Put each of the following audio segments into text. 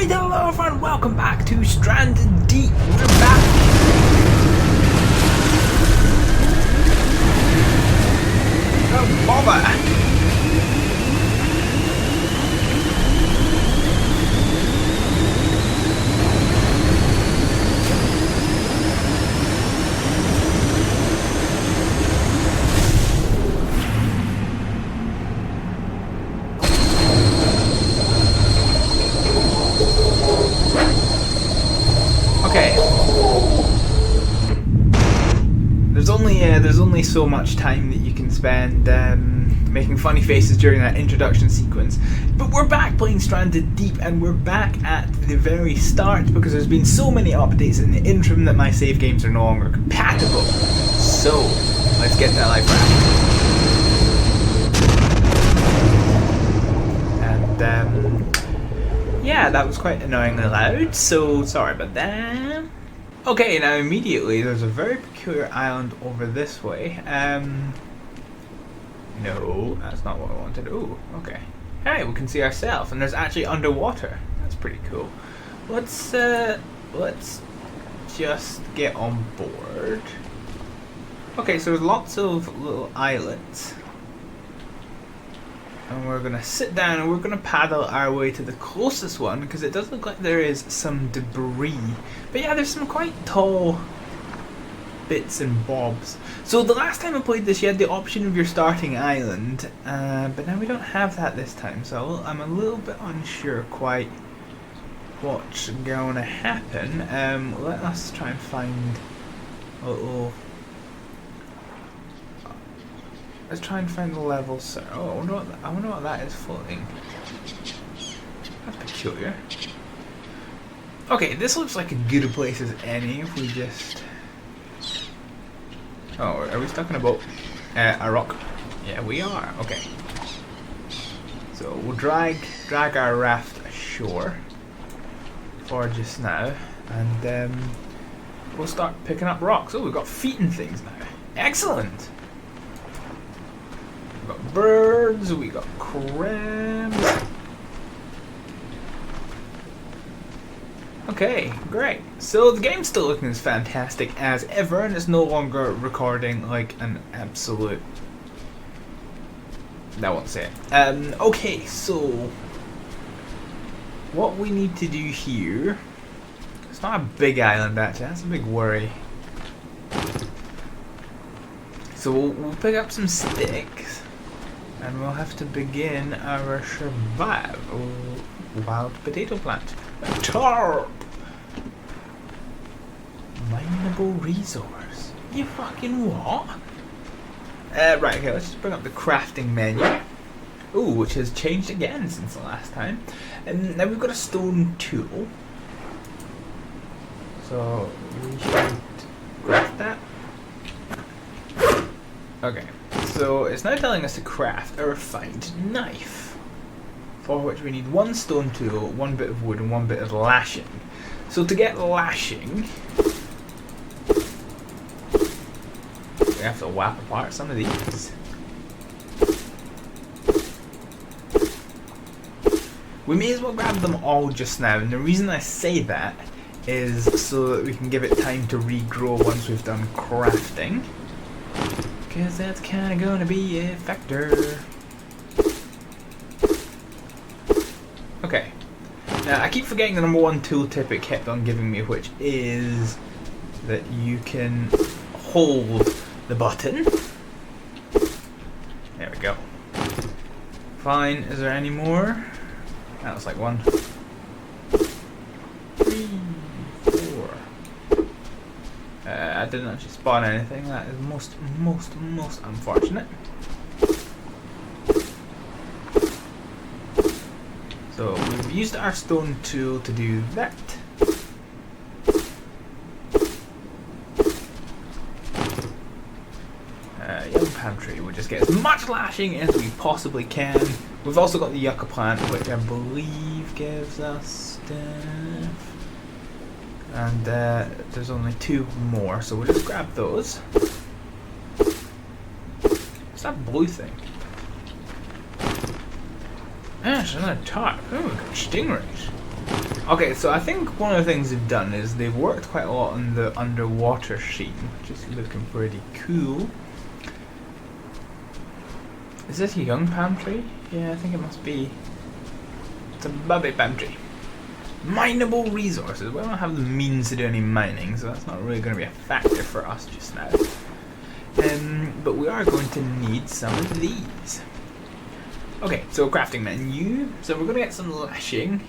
Alright, hello everyone, welcome back to Stranded Deep. We're back. Oh, bother. Okay. There's only so much time that you can spend making funny faces during that introduction sequence. But we're back playing Stranded Deep, and we're back at the very start because there's been so many updates in the interim that my save games are no longer compatible. So, let's get that life back. And yeah, that was quite annoyingly loud, so sorry about that. Okay, now immediately there's a very peculiar island over this way. No, that's not what I wanted. Ooh, okay. Hey, we can see ourselves, and there's actually underwater. That's pretty cool. Let's just get on board. Okay, so there's lots of little islets. And we're gonna sit down and we're gonna paddle our way to the closest one because it does look like there is some debris. But yeah, there's some quite tall bits and bobs. So the last time I played this, you had the option of your starting island, but now we don't have that this time. So I'm a little bit unsure quite what's going to happen. Let us try and find a little. Let's try and find the level, sir. Oh, I wonder what that is floating. That's peculiar. Okay, this looks like a good a place as any if we just... Oh, are we stuck in a boat? A rock? Yeah, we are. Okay. So we'll drag our raft ashore for just now, and we'll start picking up rocks. Oh, we've got feet and things now. Excellent! We got birds, we got crabs. Okay, great. So the game's still looking as fantastic as ever, and it's no longer recording like an absolute... I won't say it. Okay, so what we need to do here... It's not a big island actually, that's a big worry. So we'll pick up some sticks. And we'll have to begin our survival. Wild potato plant. Tarp! Mineable resource. You fucking what? Right, okay, let's just bring up the crafting menu. Ooh, which has changed again since the last time. And now we've got a stone tool. So, we should craft that. Okay. So it's now telling us to craft a refined knife, for which we need one stone tool, one bit of wood, and one bit of lashing. So to get lashing, we have to whap apart some of these. We may as well grab them all just now, and the reason I say that is so that we can give it time to regrow once we've done crafting. Because that's kind of going to be a factor. Okay. Now, I keep forgetting the number one tooltip it kept on giving me, which is that you can hold the button. There we go. Fine. Is there any more? That was like 1, 3, 4. I didn't actually spawn anything. That is most unfortunate. So we've used our stone tool to do that. Young pantry. We'll just get as much lashing as we possibly can. We've also got the yucca plant, which I believe gives us stuff. And there's only 2 more, so we'll just grab those. What's that blue thing? Ah, it's another tarp. Oh, we've got stingrays. Okay, so I think one of the things they've done is they've worked quite a lot on the underwater scene, which is looking pretty cool. Is this a young palm tree? Yeah, I think it must be. It's a baby palm tree. Mineable resources. We don't have the means to do any mining, so that's not really going to be a factor for us just now. But we are going to need some of these. Okay, so crafting menu. So we're going to get some lashing.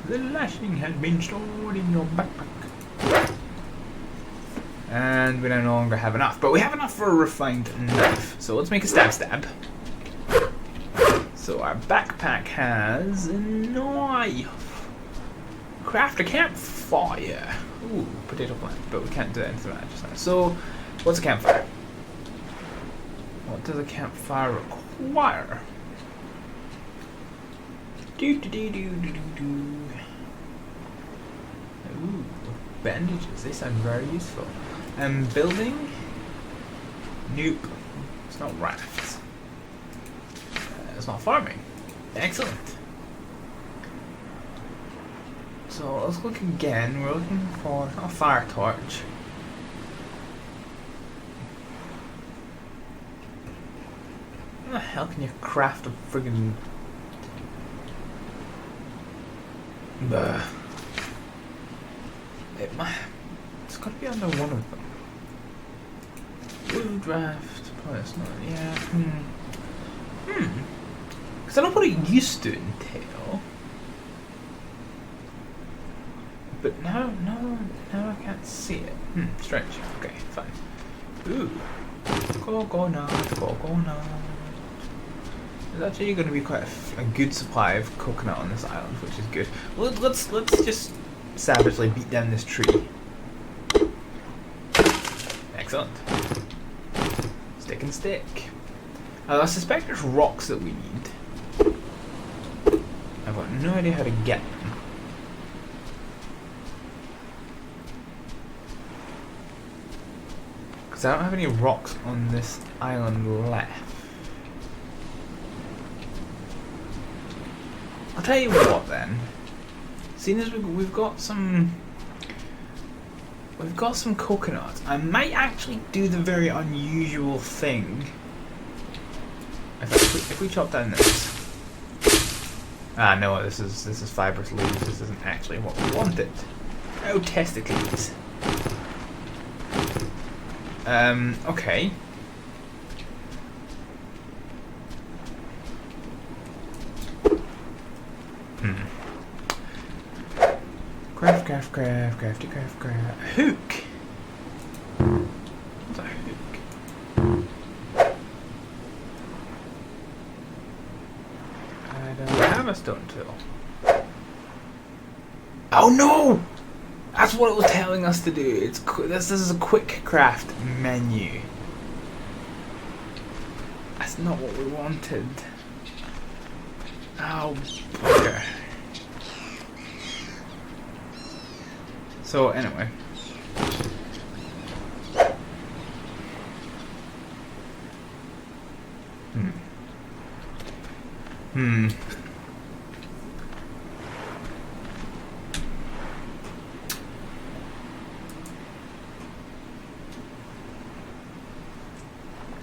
The lashing has been stored in your backpack. And we no longer have enough. But we have enough for a refined knife. So let's make a stab. So our backpack has a knife. Craft a campfire. Ooh, potato plant. But we can't do anything with that just now. So, what's a campfire? What does a campfire require? Ooh, bandages. They sound very useful. Building? Nope. It's not rafts. It's not farming. Excellent. So let's look again. We're looking for a fire torch. How the hell can you craft a friggin' it's got to be under one of them. Blue draft. Oh, it's not. Yeah. Because I don't know what it used to entail. But now I can't see it. Strange. Okay, fine. Ooh. Coconut. There's actually going to be quite a good supply of coconut on this island, which is good. Well, let's just savagely beat down this tree. Excellent. Stick and stick. I suspect there's rocks that we need. I've got no idea how to get them. Because I don't have any rocks on this island left. I'll tell you what then. Seeing as we've got some coconuts, I might actually do the very unusual thing. If we chop down this. No, this is fibrous leaves. This isn't actually what we wanted. Oh, testicles. Okay. Crafty. A hook. What's a hook? I don't have a stone tool. Oh no! That's what it was telling us to do. This is a quick craft menu. That's not what we wanted. Oh, bugger. So anyway.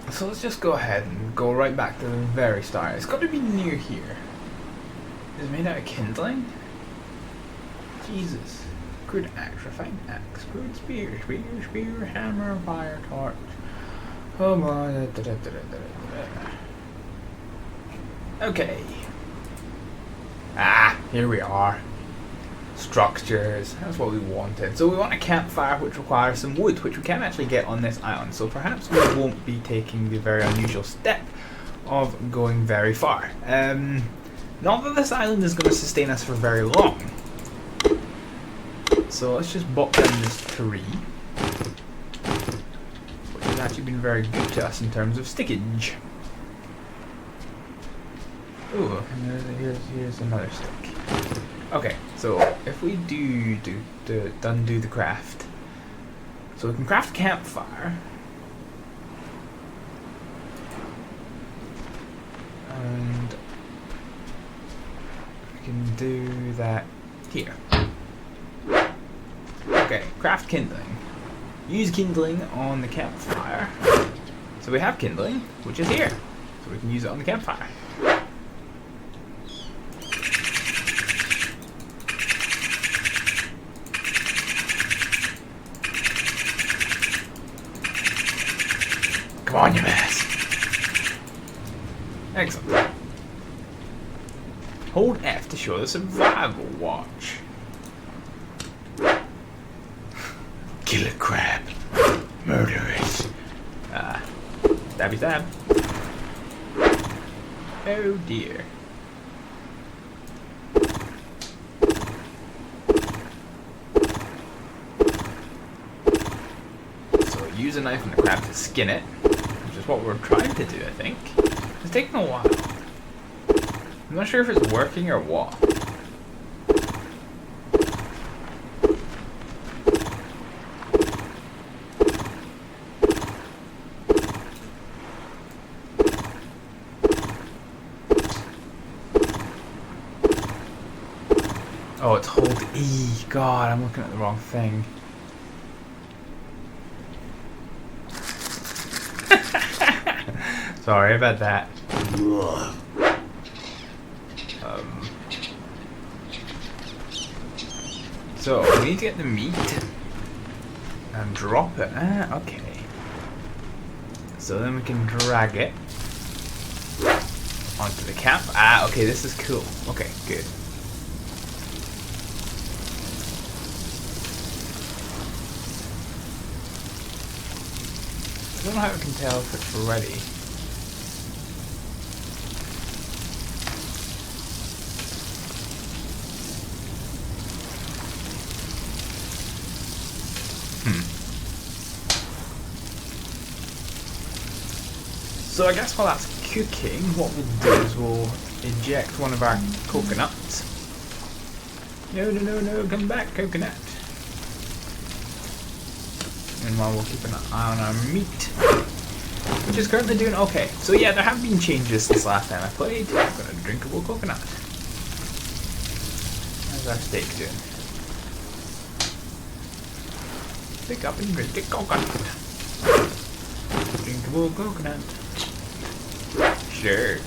So let's just go ahead and go right back to the very start. It's got to be near here. Is it made out of kindling? Jesus. Crude axe, refined axe, crude spear, hammer, fire, torch. Oh my. Okay. Here we are. Structures. That's what we wanted. So we want a campfire which requires some wood, which we can't actually get on this island. So perhaps we won't be taking the very unusual step of going very far. Not that this island is going to sustain us for very long. So let's just bop down this tree, which has actually been very good to us in terms of stickage. Ooh, and here's another stick. Okay, so if we do undo the craft, so we can craft a campfire, and do that here. Okay, craft kindling. Use kindling on the campfire. So we have kindling, which is here. So we can use it on the campfire. Come on, you mess. Excellent. Hold F to show the survival watch. Kill a crab. Murder it. Stabby stab. Oh dear. So use a knife on the crab to skin it, which is what we're trying to do, I think. It's taking a while. I'm not sure if it's working or what. Oh, it's hold E. God, I'm looking at the wrong thing. Sorry about that. So, we need to get the meat and drop it. Okay. So then we can drag it onto the camp. Okay, this is cool. Okay, good. I don't know how I can tell if it's ready. So I guess while that's cooking, what we'll do is we'll eject one of our coconuts. No, come back, coconut. And while we'll keep an eye on our meat, which is currently doing okay. So yeah, there have been changes since last time I played. I've got a drinkable coconut. How's our steak doing? Pick up and drink the coconut. Drinkable coconut. Sure.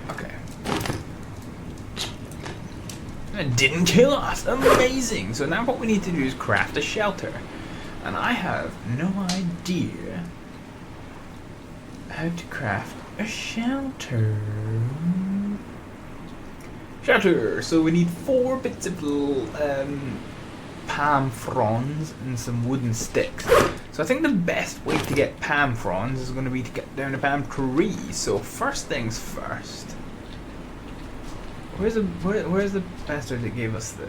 Okay. It didn't kill us. Amazing. So now what we need to do is craft a shelter. And I have no idea how to craft a shelter. Shelter. So we need 4 bits of palm fronds and some wooden sticks. So I think the best way to get palm fronds is going to be to get down a palm tree. So first things first. Where's the bastard that gave us the?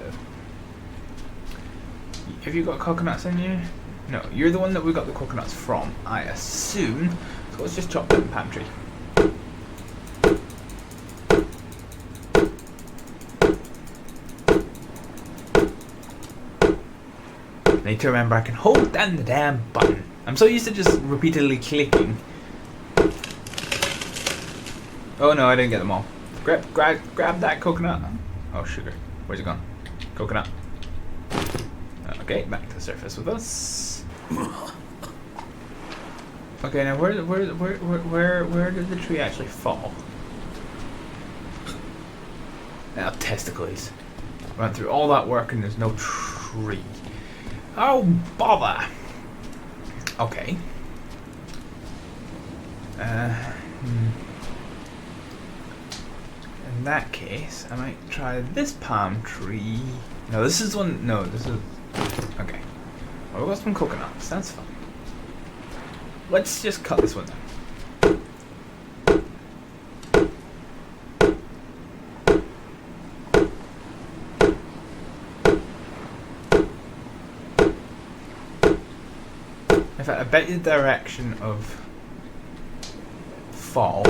Have you got coconuts in you? No, you're the one that we got the coconuts from, I assume. So let's just chop down the palm tree. I need to remember I can hold down the damn button. I'm so used to just repeatedly clicking. Oh no, I didn't get them all. Grab that coconut. Oh, sugar. Where's it gone? Coconut. Okay, back to the surface with us. Okay, now where did the tree actually fall? Now, testicles. Went through all that work and there's no tree. Oh, bother! Okay. In that case, I might try this palm tree. No, this is one. No, this is. Okay. Well, we've got some coconuts. That's fine. Let's just cut this one down. In fact, I bet you the direction of fall.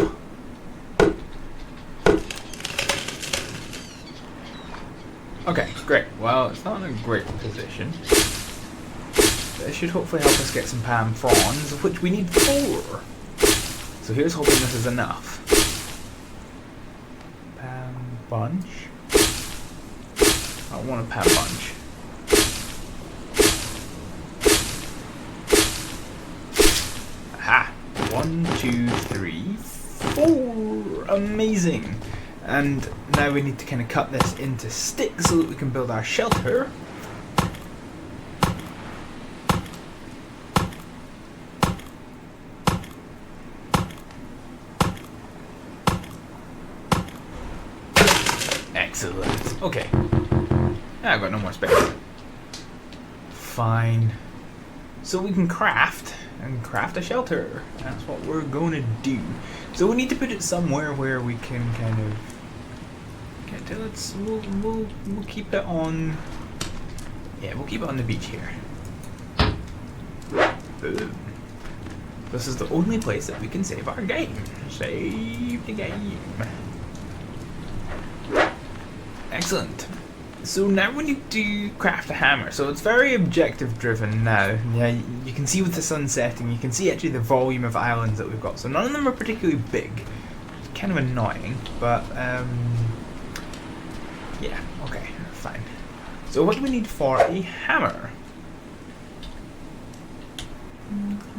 Okay, great. Well, it's not in a great position. This should hopefully help us get some palm fronds, of which we need 4. So here's hoping this is enough. Palm bunch. I want a palm bunch. Aha! 1, 2, 3, 4. Amazing! And now we need to kind of cut this into sticks so that we can build our shelter. Excellent. Okay. I've got no more space. Fine. So we can craft a shelter. That's what we're going to do. So we need to put it somewhere where we can kind of get to. We'll keep it on. Yeah, we'll keep it on the beach here. Boom. This is the only place that we can save our game. Save the game. Excellent. So now we need to craft a hammer. So it's very objective driven now. Yeah, you can see with the sun setting, you can see actually the volume of islands that we've got. So none of them are particularly big. It's kind of annoying, but yeah, okay, fine. So what do we need for a hammer?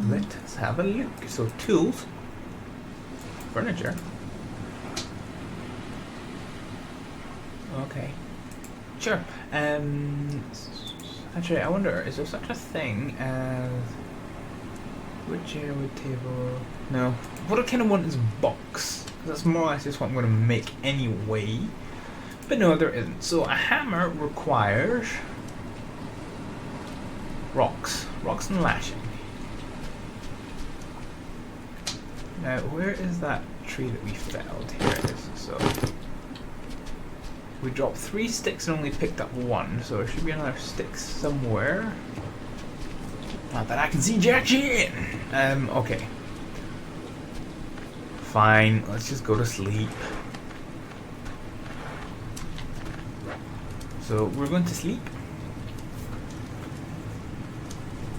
Let's have a look. So tools, furniture. Okay. Sure. Actually, I wonder, is there such a thing as wood table? No. What I kind of want is box. That's more or less just what I'm going to make anyway. But no, there isn't. So a hammer requires rocks and lashing. Now, where is that tree that we felled? Here it is. So we dropped 3 sticks and only picked up 1, so there should be another stick somewhere. Not that I can see jack shit! Okay. Fine, let's just go to sleep. So we're going to sleep.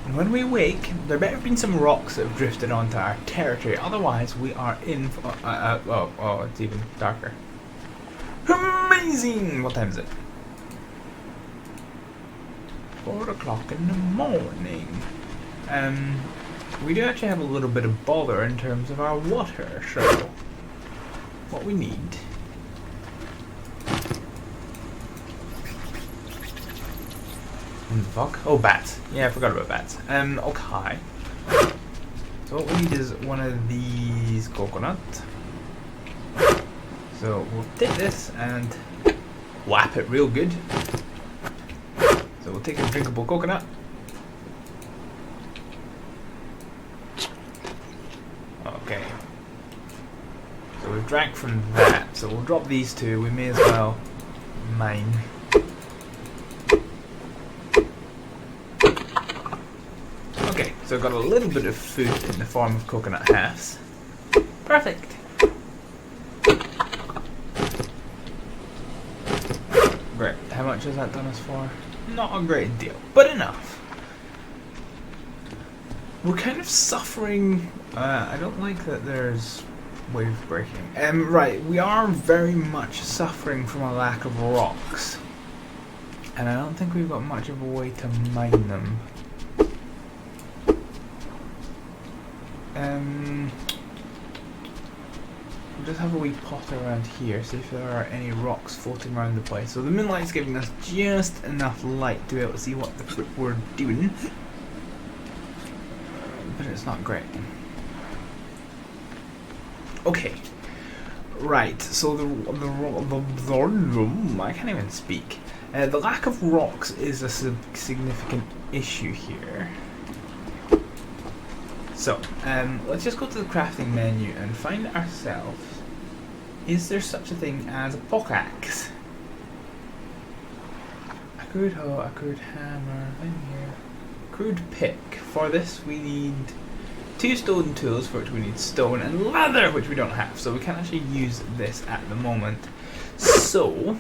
And when we wake, there better have been some rocks that have drifted onto our territory, otherwise we are in for, oh, it's even darker. Amazing! What time is it? 4 o'clock in the morning. We do actually have a little bit of bother in terms of our water, so what we need fuck? Oh, bats. Yeah, I forgot about bats. Okay. So what we need is one of these coconut. So we'll take this and whap it real good. So we'll take a drinkable coconut. Okay. So we've drank from that. So we'll drop these 2. We may as well mine. Okay, so I've got a little bit of food in the form of coconut halves. Perfect. Great. How much has that done us for? Not a great deal, but enough. We're kind of suffering. I don't like that there's wave breaking. Right, we are very much suffering from a lack of rocks. And I don't think we've got much of a way to mine them. We'll just have a wee pot around here, see if there are any rocks floating around the place. So the moonlight's giving us just enough light to be able to see what the frick we're doing. But it's not great. Okay. Right, so I can't even speak. The lack of rocks is a significant issue here. So, let's just go to the crafting menu and find ourselves. Is there such a thing as a pickaxe? A crude hoe, a crude hammer, in here. Crude pick. For this we need 2 stone tools, for which we need stone, and leather, which we don't have. So we can't actually use this at the moment. So,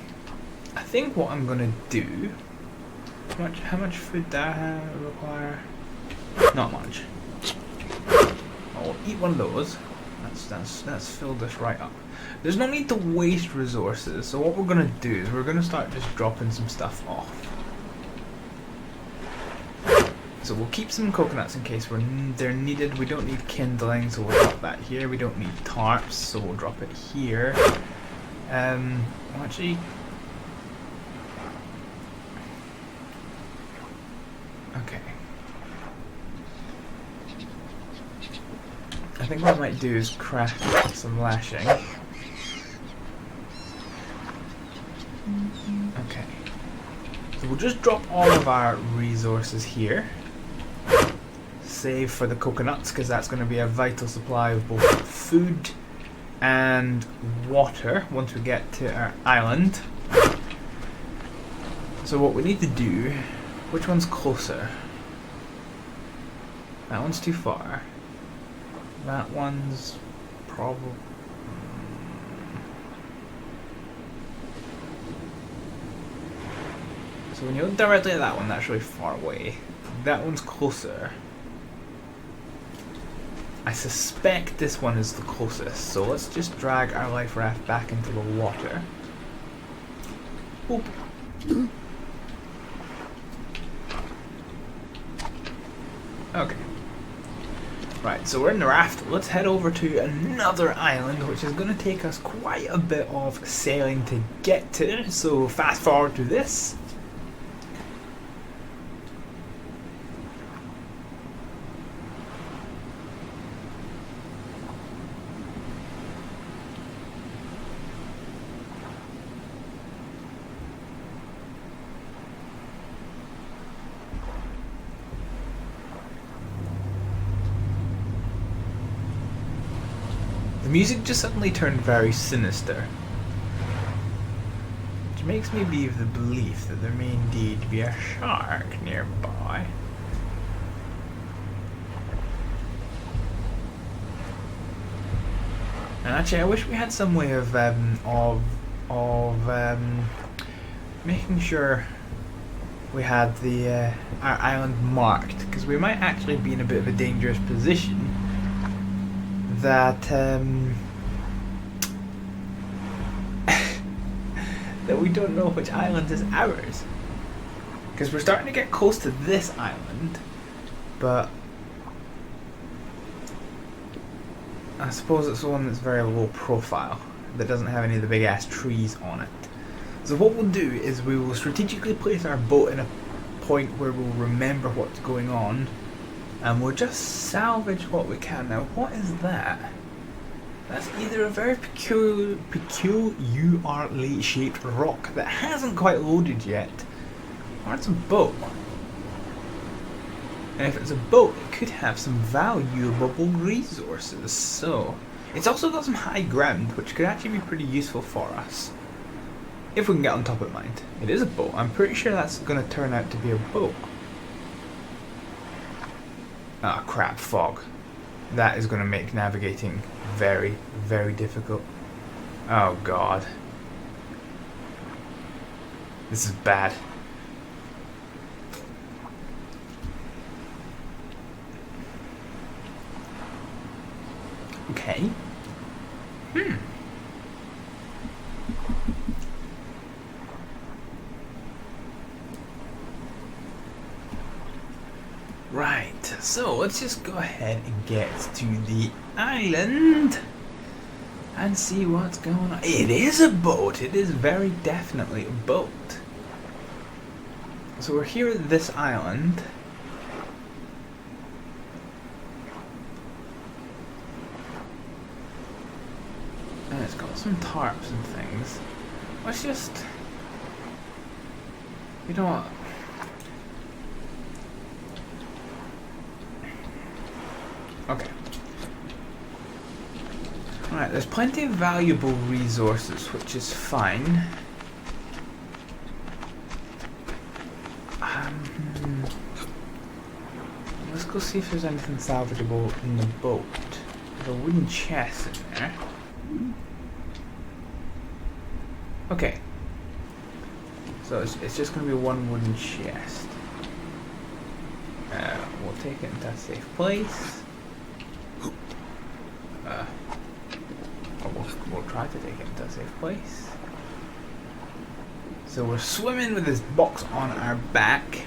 I think what I'm gonna do. How much food do I require? Not much. I'll eat one of those. That's filled this right up. There's no need to waste resources, so what we're gonna do is we're gonna start just dropping some stuff off. So we'll keep some coconuts in case they're needed. We don't need kindling, so we'll drop that here. We don't need tarps, so we'll drop it here. Actually, okay. I think what I might do is craft some lashing. Okay. So we'll just drop all of our resources here. Save for the coconuts, because that's going to be a vital supply of both food and water once we get to our island. So what we need to do, which one's closer? That one's too far. That one's probably... So when you look directly at that one, that's really far away. That one's closer. I suspect this one is the closest, so let's just drag our life raft back into the water. Oop. Okay. Right, so we're in the raft. Let's head over to another island, which is going to take us quite a bit of sailing to get to. So fast forward to this. The music just suddenly turned very sinister, which makes me be of the belief that there may indeed be a shark nearby. And actually, I wish we had some way of making sure we had the our island marked, because we might actually be in a bit of a dangerous position. That that we don't know which island is ours, because we're starting to get close to this island, but I suppose it's the one that's very low profile, that doesn't have any of the big ass trees on it. So what we'll do is we will strategically place our boat in a point where we'll remember what's going on, and we'll just salvage what we can. Now, what is that? That's either a very peculiarly shaped rock that hasn't quite loaded yet, or it's a boat. And if it's a boat, it could have some valuable resources. So, it's also got some high ground, which could actually be pretty useful for us. If we can get on top of it, mind. It is a boat. I'm pretty sure that's going to turn out to be a boat. Ah, crap, fog. That is going to make navigating very, very difficult. Oh god. This is bad. Okay. Right, so let's just go ahead and get to the island and see what's going on. It is a boat. It is very definitely a boat. So we're here at this island. And it's got some tarps and things. Let's just... You know what? Okay. Alright, there's plenty of valuable resources, which is fine. Let's go see if there's anything salvageable in the boat. There's a wooden chest in there. Okay. So it's just going to be one wooden chest. We'll take it into a safe place. We'll try to take it into a safe place. So we're swimming with this box on our back.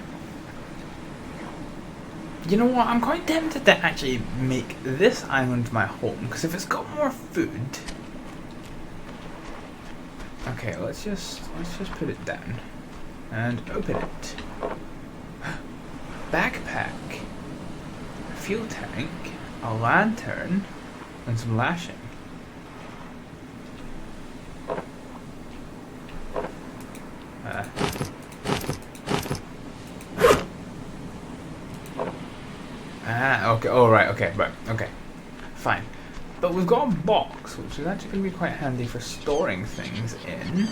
You know what? I'm quite tempted to actually make this island my home, because if it's got more food. Okay, let's just put it down and open it. Backpack, a fuel tank, a lantern, and some lashing. Okay, right, okay. Fine. But we've got a box, which is actually going to be quite handy for storing things in.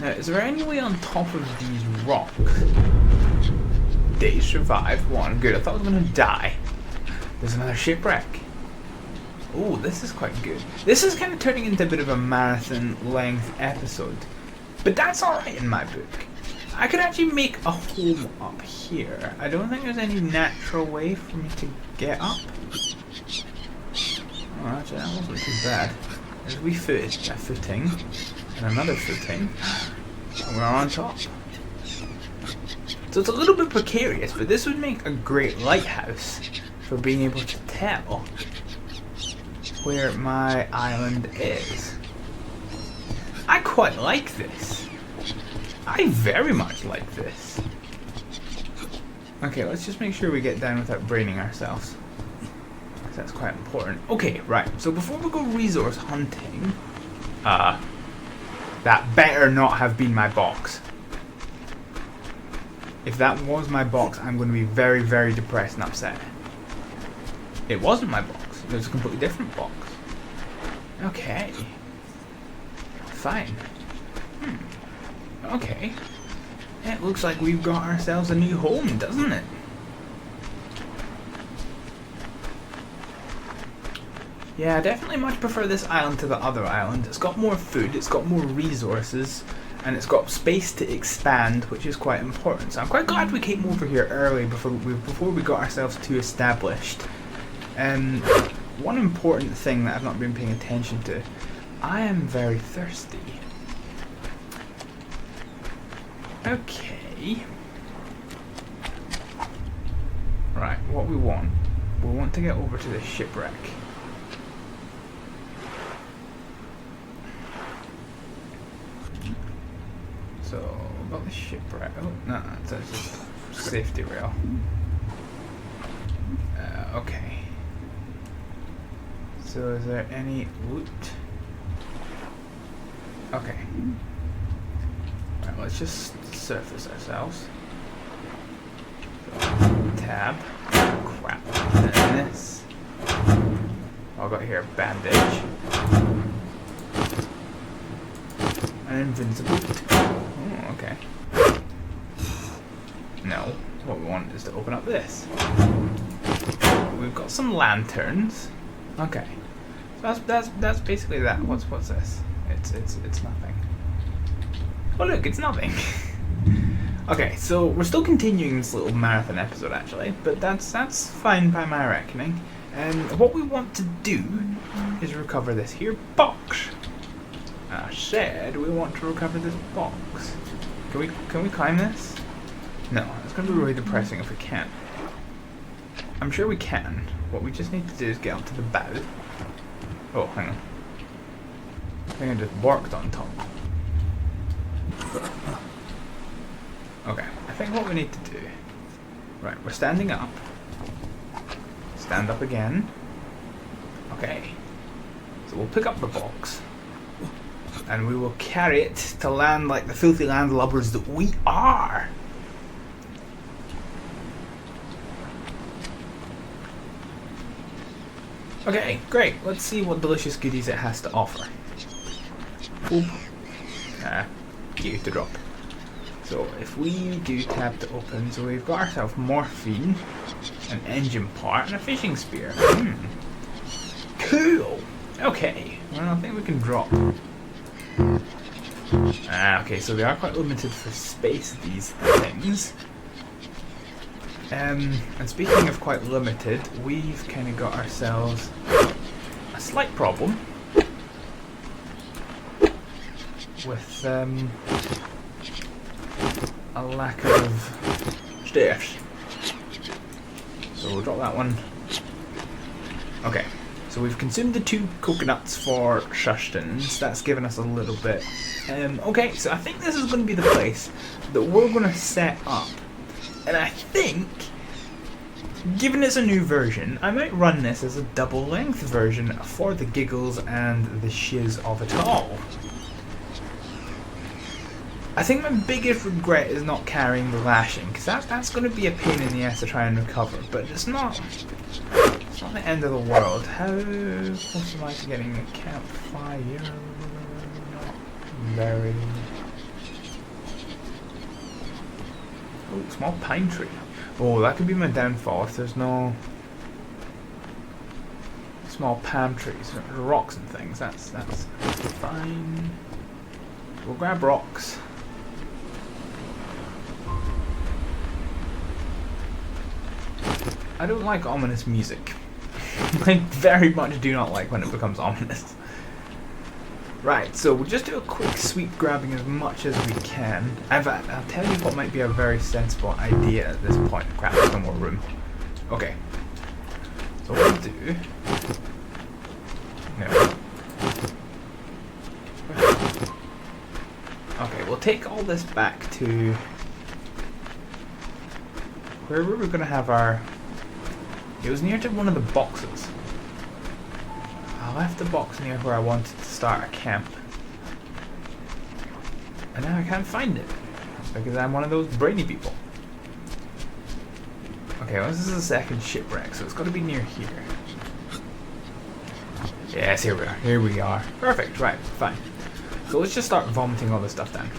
Now, is there any way on top of these rocks? They survived one. Good, I thought I was going to die. There's another shipwreck. Oh, this is quite good. This is kind of turning into a bit of a marathon-length episode. But that's alright in my book. I could actually make a home up here. I don't think there's any natural way for me to get up. Oh, actually, that wasn't too bad. There's a wee footing, and another footing, and we're on top. So it's a little bit precarious, but this would make a great lighthouse for being able to tell where my island is. I quite like this. I very much like this. Okay, let's just make sure we get down without braining ourselves. That's quite important. Okay, right. So before we go resource hunting, that better not have been my box. If that was my box, I'm going to be very, very depressed and upset. It wasn't my box. It was a completely different box. Okay. Fine. Okay. It looks like we've got ourselves a new home, doesn't it? Yeah, I definitely much prefer this island to the other island. It's got more food, it's got more resources, and it's got space to expand, which is quite important. So I'm quite glad we came over here early before we got ourselves too established. One important thing that I've not been paying attention to, I am very thirsty. Okay. Right, what we want to get over to the shipwreck. So, about the shipwreck. Oh, no, that's just safety rail. Okay. So, is there any loot? Okay. Right, let's just surface ourselves. So, tab. Crap. And this. I've got here a bandage. An invincible boot. Oh, okay. No, what we want is to open up this. We've got some lanterns. Okay. So that's basically that. What's this? It's nothing. Oh look, it's nothing. Okay, so we're still continuing this little marathon episode actually, but that's fine by my reckoning. And what we want to do is recover this here box. I said we want to recover this box. Can we climb this? No, it's going to be really depressing if we can't. I'm sure we can. What we just need to do is get up to the bow. Oh, hang on. I think I just barked on top. Okay, I think what we need to do... Right, we're standing up. Stand up again. Okay. So we'll pick up the box. And we will carry it to land like the filthy landlubbers that we are. Okay, great. Let's see what delicious goodies it has to offer. Oop. You to drop. So if we do tab to open, so we've got ourselves morphine, an engine part, and a fishing spear. Cool. Okay. Well, I think we can drop. Okay, so they are quite limited for space, these things. And speaking of quite limited, we've kind of got ourselves a slight problem with a lack of stairs. So we'll drop that one. Okay, so we've consumed the 2 coconuts for sustenance. That's given us a little bit. Okay, so I think this is going to be the place that we're going to set up. And I think, given it's a new version, I might run this as a double-length version for the giggles and the shiz of it all. I think my biggest regret is not carrying the lashing, because that's going to be a pain in the ass to try and recover, but it's not the end of the world. How close am I to getting a campfire? Not very. Oh, small pine tree. Oh, that could be my downfall if there's no small palm trees, rocks and things. That's fine. We'll grab rocks. I don't like ominous music. I very much do not like when it becomes ominous. Right, so we'll just do a quick sweep, grabbing as much as we can. In fact, I'll tell you what might be a very sensible idea at this point. Crap, there's no more room. Okay. So what we'll do... No. Okay, we'll take all this back to... where we were going to have our... It was near to one of the boxes. I left the box near where I wanted to start a camp. And now I can't find it. Because I'm one of those brainy people. Okay, well this is the second shipwreck, so it's got to be near here. Yes, here we are. Here we are. Perfect, right, fine. So let's just start vomiting all this stuff down.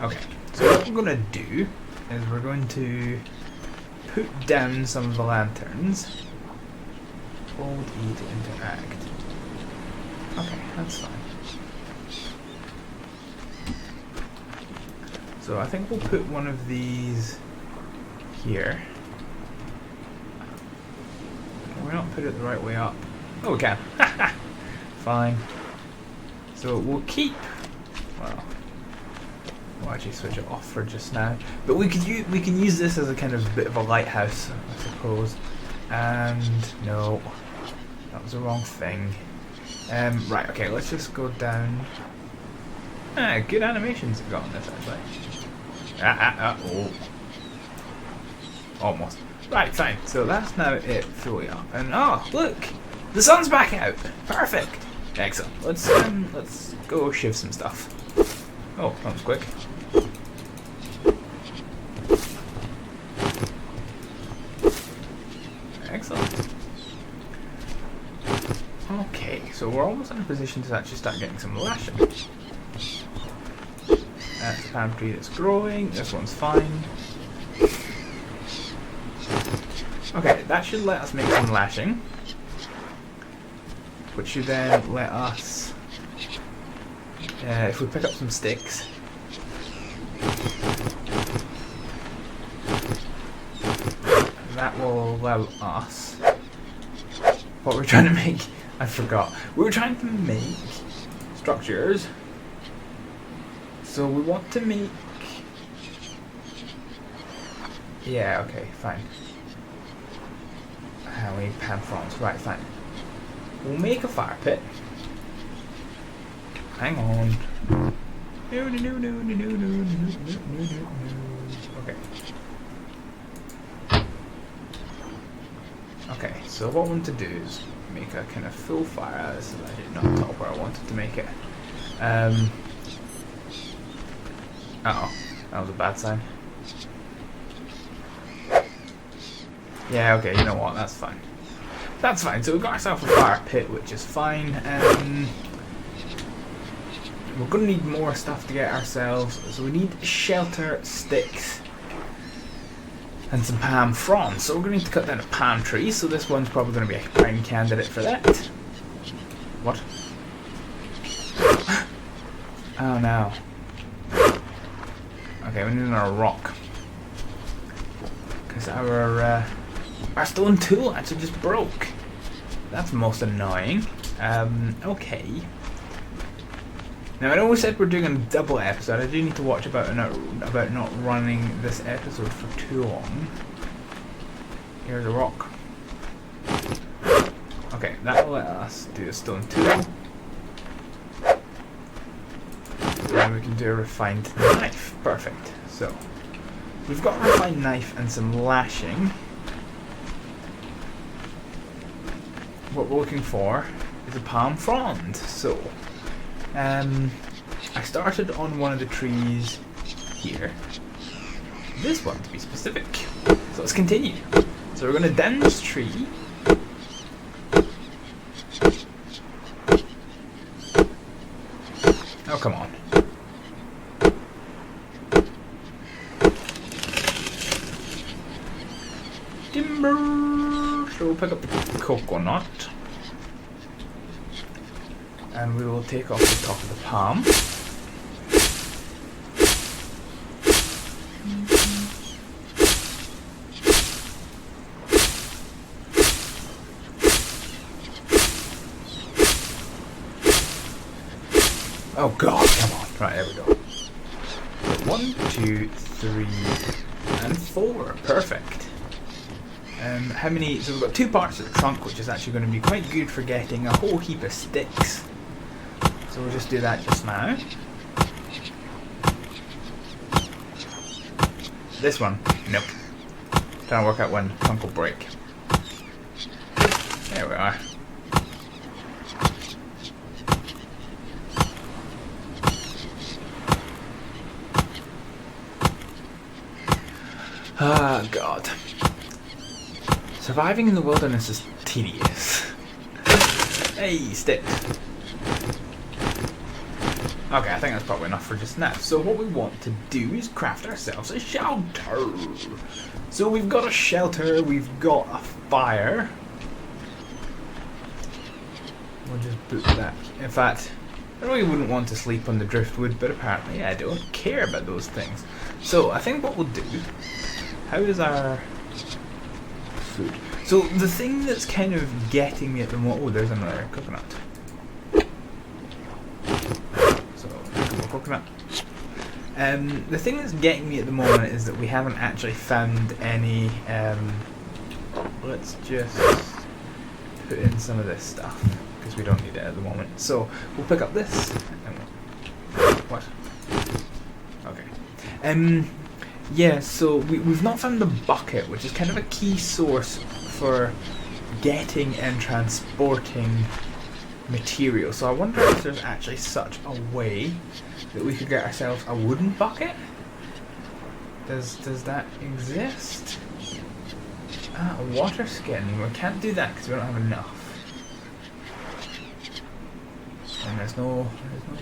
Okay, so what we're going to do is we're going to put down some of the lanterns. Hold E to interact. Okay, that's fine. So I think we'll put one of these here. Can we not put it the right way up? Oh, we can. Fine. So we'll keep... well, we'll actually switch it off for just now. But we can use this as a kind of bit of a lighthouse, I suppose. And no, that was the wrong thing. Right, okay, let's just go down. Good animations have got on this actually. Oh. Almost. Right, fine. So that's now it fully up. And oh, look! The sun's back out! Perfect! Excellent. Let's go shiv some stuff. Oh, that was quick. Excellent. Okay, so we're almost in a position to actually start getting some lashing. That's a palm tree that's growing. This one's fine. Okay, that should let us make some lashing, which should then let us, if we pick up some sticks, that will allow us, what we're trying to make, I forgot, we were trying to make structures, so we want to make, yeah, okay, fine. We need pan fronds. Right, fine. We'll make a fire pit. Hang on. Okay. Okay, so what I want to do is make a kind of full fire. This is actually not top where I wanted to make it. Uh-oh. That was a bad sign. Yeah, okay, you know what, that's fine. That's fine, so we've got ourselves a fire pit, which is fine. We're going to need more stuff to get ourselves, so we need shelter, sticks, and some palm fronds. So we're going to need to cut down a palm tree, so this one's probably going to be a prime candidate for that. What? Oh no. Okay, we need another rock. because our stone tool actually just broke. That's most annoying. Okay. Now I know we said we're doing a double episode. I do need to watch about not running this episode for too long. Here's a rock. Okay, that will let us do a stone tool. And we can do a refined knife. Perfect. So we've got a refined knife and some lashing. What we're looking for is a palm frond. So I started on one of the trees here. This one to be specific. So let's continue. So we're going to down this tree. Oh, come on. Timber. So we'll pick up the coconut. And we will take off the top of the palm. Oh god, come on. Right, there we go. 1, 2, 3, and 4. Perfect. How many? So we've got 2 parts of the trunk, which is actually going to be quite good for getting a whole heap of sticks. So we'll just do that just now. This one, nope. Trying to work out when the trunk will break. There we are. Ah, God. Surviving in the wilderness is tedious. Hey, sticks. Okay, I think that's probably enough for just now. So what we want to do is craft ourselves a shelter. So we've got a shelter, we've got a fire. We'll just put that. In fact, I really wouldn't want to sleep on the driftwood, but apparently I don't care about those things. So I think what we'll do, how is our food? So the thing that's kind of getting me at the moment, oh, there's another coconut. Coconut. The thing that's getting me at the moment is that we haven't actually found any. Let's just put in some of this stuff because we don't need it at the moment. So we'll pick up this. What? Okay. Yeah. So we've not found the bucket, which is kind of a key source for getting and transporting material. So I wonder if there's actually such a way that we could get ourselves a wooden bucket. Does that exist? Ah, a water skin. We can't do that because we don't have enough. And there's no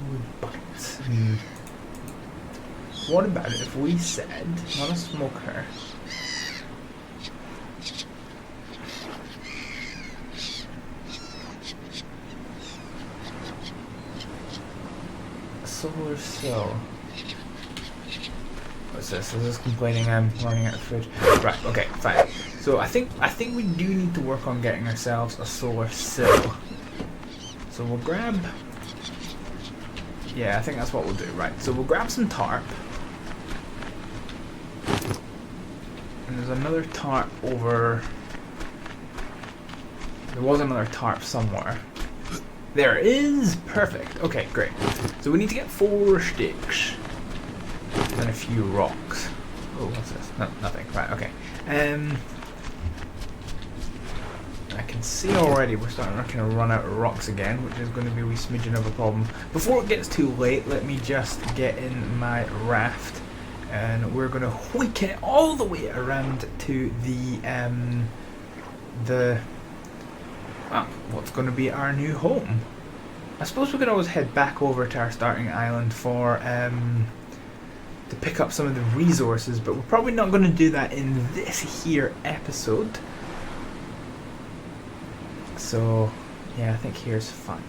wood buckets. What about it if we said, not a smoker, solar cell. What's this? Is this complaining I'm running out of food? Right, okay, fine. So I think we do need to work on getting ourselves a solar cell. So we'll grab. Yeah, I think that's what we'll do. Right. So we'll grab some tarp. And there's another tarp over. There was another tarp somewhere. There it is! Perfect. Okay, great. So we need to get 4 sticks. And a few rocks. Oh, what's this? No, nothing. Right, okay. I can see already we're starting to kind of run out of rocks again, which is going to be a wee smidgen of a problem. Before it gets too late, let me just get in my raft. And we're going to hoik it all the way around to well, what's going to be our new home. I suppose we could always head back over to our starting island for to pick up some of the resources, but we're probably not going to do that in this here episode. So yeah, I think here's fine.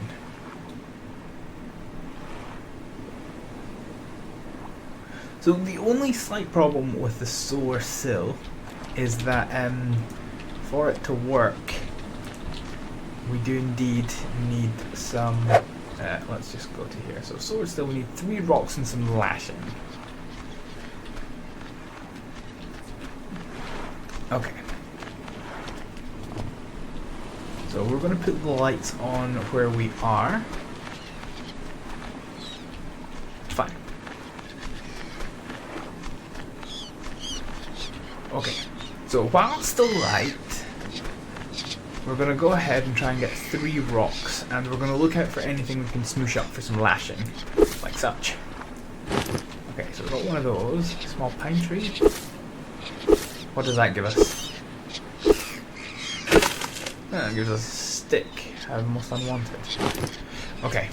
So the only slight problem with the solar sill is that for it to work, we do indeed need some. Let's just go to here. So sword still, we need 3 rocks and some lashing. Okay. So we're going to put the lights on where we are. Fine. Okay. So while it's still light, we're going to go ahead and try and get 3 rocks, and we're going to look out for anything we can smoosh up for some lashing, like such. Okay, so we've got one of those, small pine tree. What does that give us? That gives us a stick, most unwanted. Okay.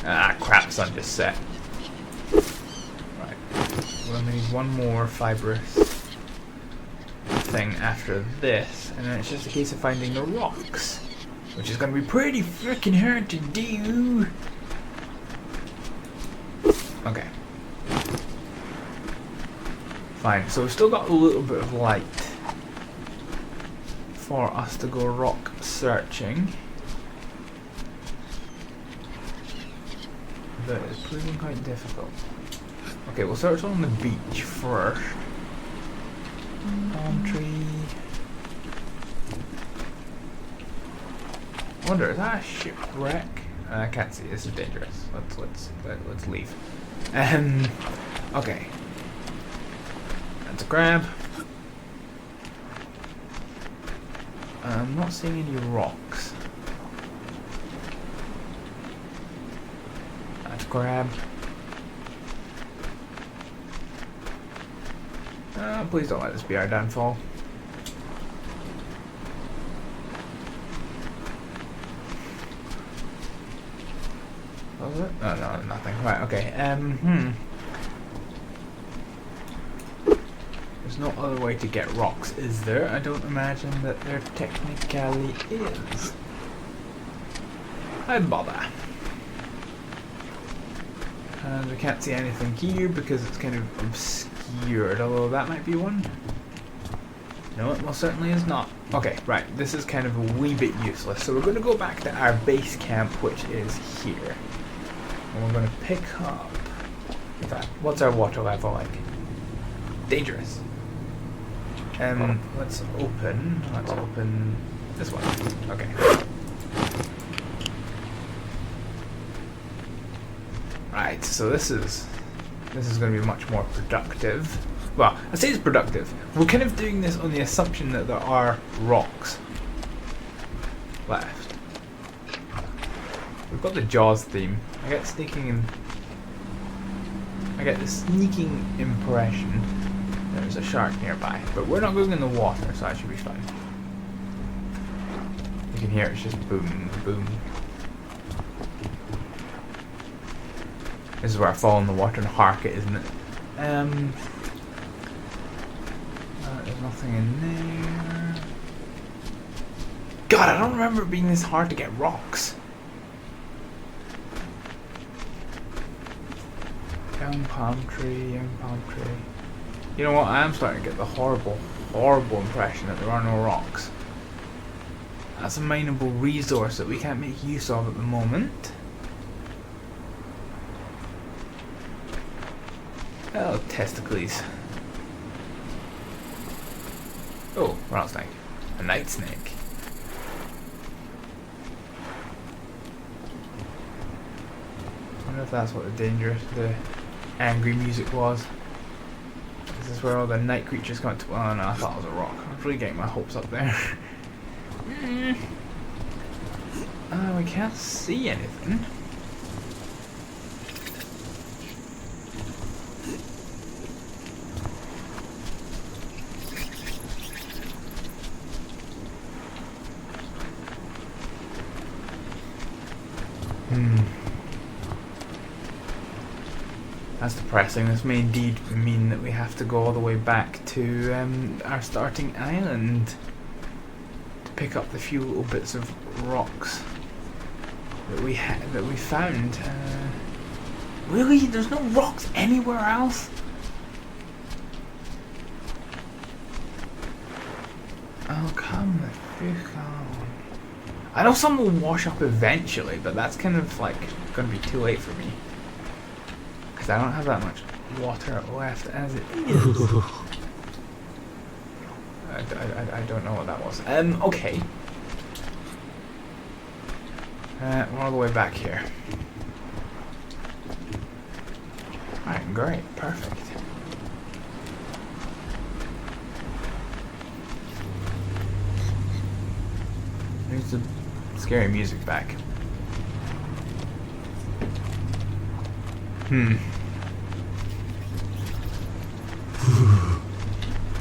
Ah, crap, sun just set. Right, we're going to need one more fibrous thing after this, and then it's just a case of finding the rocks, which is going to be pretty freaking hard to do. Okay. Fine, so we've still got a little bit of light for us to go rock searching, but it's proving quite difficult. Okay, we'll search on the beach first. Palm tree. I wonder, is that a shipwreck? I can't see. This is dangerous. Let's leave. Okay. That's a grab. I'm not seeing any rocks. That's a grab. Please don't let this be our downfall. Was it? Oh, no, nothing. Right, okay. There's no other way to get rocks, is there? I don't imagine that there technically is. I'd bother. And we can't see anything here because it's kind of obscured, although that might be one. No, it most certainly is not. Okay, right, this is kind of a wee bit useless. So we're going to go back to our base camp, which is here. And we're going to pick up... In fact, what's our water level like? Dangerous. Let's open this one. Okay. Right, so this is going to be much more productive. Well, I say it's productive. We're kind of doing this on the assumption that there are rocks left. We've got the Jaws theme. I get the sneaking impression there's a shark nearby, but we're not going in the water, so that should be fine. You can hear it's just boom, boom. This is where I fall in the water and hark it, isn't it? There's nothing in there. God, I don't remember it being this hard to get rocks. Young palm tree. You know what? I am starting to get the horrible impression that there are no rocks. That's a mineable resource that we can't make use of at the moment. Oh, testicles. Oh, rattlesnake. A night snake. I wonder if that's what the angry music was. This is where all the night creatures come to. Oh no, I thought it was a rock. I was really getting my hopes up there. We can't see anything. That's depressing. This may indeed mean that we have to go all the way back to our starting island to pick up the few little bits of rocks that we found. Really? There's no rocks anywhere else? Oh, come the fuck on. I know some will wash up eventually, but that's kind of like going to be too late for me. Because I don't have that much water left as it is. I don't know what that was. Okay. We're all the way back here. Alright, great, perfect. There's the scary music back.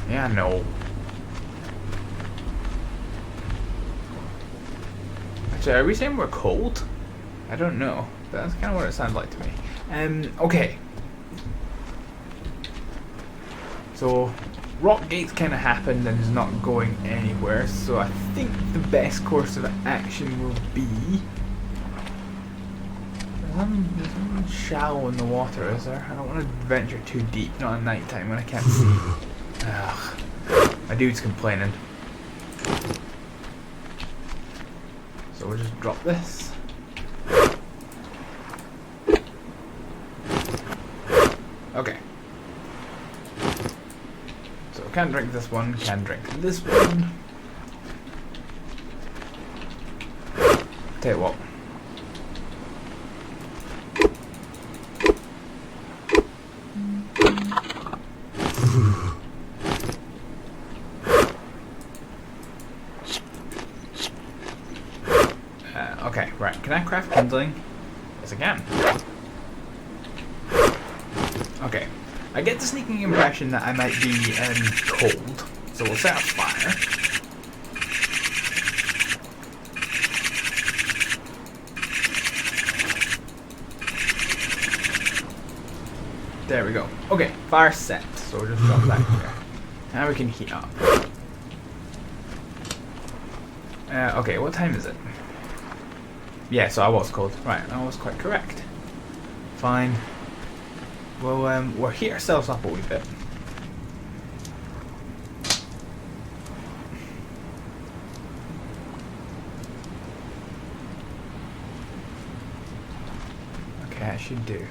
Yeah, no. Actually, are we saying we're cold? I don't know. That's kind of what it sounds like to me. Okay. So, Rock Gate's kind of happened and is not going anywhere, so I think the best course of action will be... There's something shallow in the water, is there? I don't want to venture too deep, not at night time when I can't see. Ugh. My dude's complaining. So we'll just drop this. Okay. So can't drink this one, can drink this one. Tell you what. Okay, right. Can I craft kindling? Yes, I can. Okay. I get the sneaking impression that I might be cold, so we'll set a fire. There we go. Okay, fire set. So we'll just drop that here. Now we can heat up. Okay, what time is it? Yeah, so I was cold. Right, I was quite correct. Fine. We'll heat ourselves up a wee bit. Okay, I should do.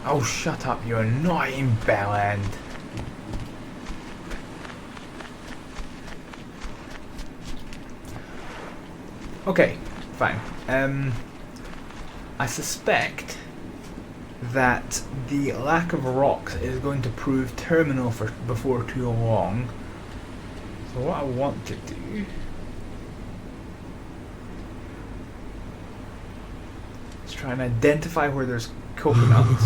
Oh, shut up, you annoying bell end. Okay, fine. I suspect that the lack of rocks is going to prove terminal for before too long. So what I want to do is try and identify where there's coconuts.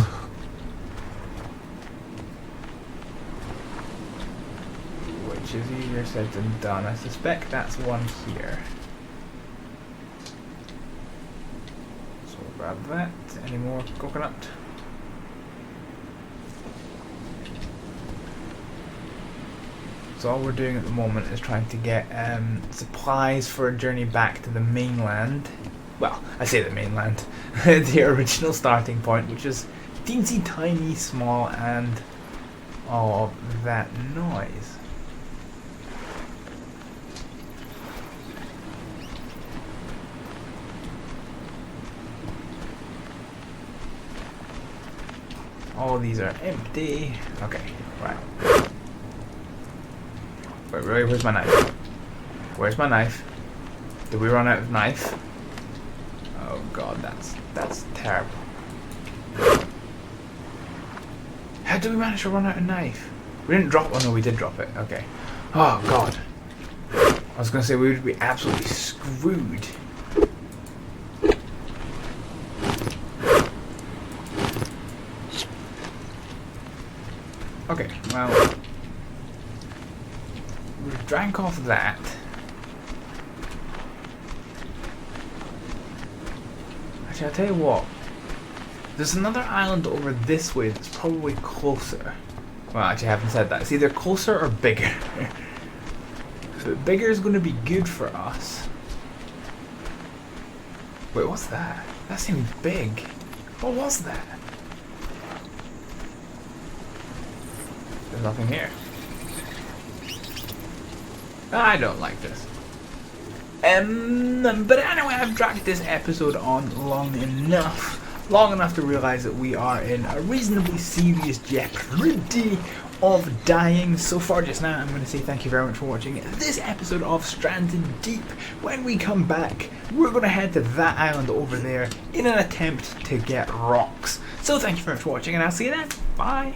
Which is easier said than done. I suspect that's one here. Grab that. Any more coconut? So all we're doing at the moment is trying to get supplies for a journey back to the mainland. Well, I say the mainland. The original starting point, which is teensy tiny, small, and all of that noise. All these are empty. Okay, right. Wait, where's my knife? Where's my knife? Did we run out of knife? Oh god, that's terrible. How did we manage to run out of knife? We didn't drop one, no, we did drop it. Okay. Oh god. I was gonna say we would be absolutely screwed. Okay, well, we drank off that. Actually, I'll tell you what. There's another island over this way that's probably closer. Well, actually, I haven't said that. It's either closer or bigger. So bigger is going to be good for us. Wait, what's that? That seemed big. What was that? nothing here. I don't like this. But anyway, I've dragged this episode on long enough to realise that we are in a reasonably serious jeopardy of dying. So far just now, I'm going to say thank you very much for watching this episode of Stranded Deep. When we come back, we're going to head to that island over there in an attempt to get rocks. So thank you very much for watching, and I'll see you then. Bye.